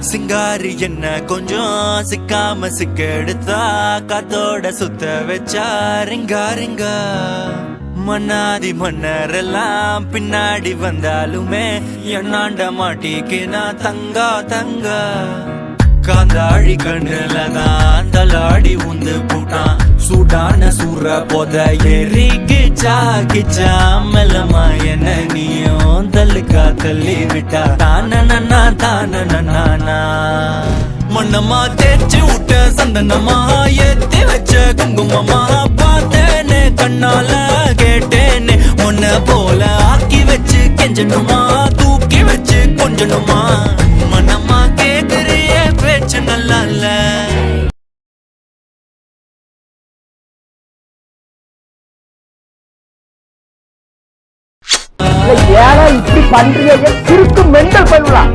சிங்காரி என்ன கொஞ்சம் சிக்காம சிக்க எடுத்தா காத்தோட சுத்த வச்சா ரிங்கா ரிங்கா மன்னாதி மன்னரெல்லாம் பின்னாடி வந்தாலுமே என்னாண்ட மாட்டிக்கு நான் தங்கா தங்கா காந்தாழி கண்ணுலதான் தலாடி உந்து போட்டான் சூடான சூற போத ஏறி கிச்சா கிச்சா மெல்லமா என்ன நீயும் தள்ளுக்கா தள்ளி விட்டா தானனா தானனா மண்ணமா தேய்ச்சி விட்ட சந்தனமா ஏத்தி வச்ச குங்குமமா பார்த்தேனே கண்ணால கேட்டேனே உன்ன போல ஆக்கி வச்சு கெஞ்சணுமா தூக்கி வச்சு கொஞ்சணுமா மனமா கேக்குறிய பேச்சு நல்லா இல்ல ஏன்னா இப்படி பண்றீங்க மெண்டல் பண்ணலாம்.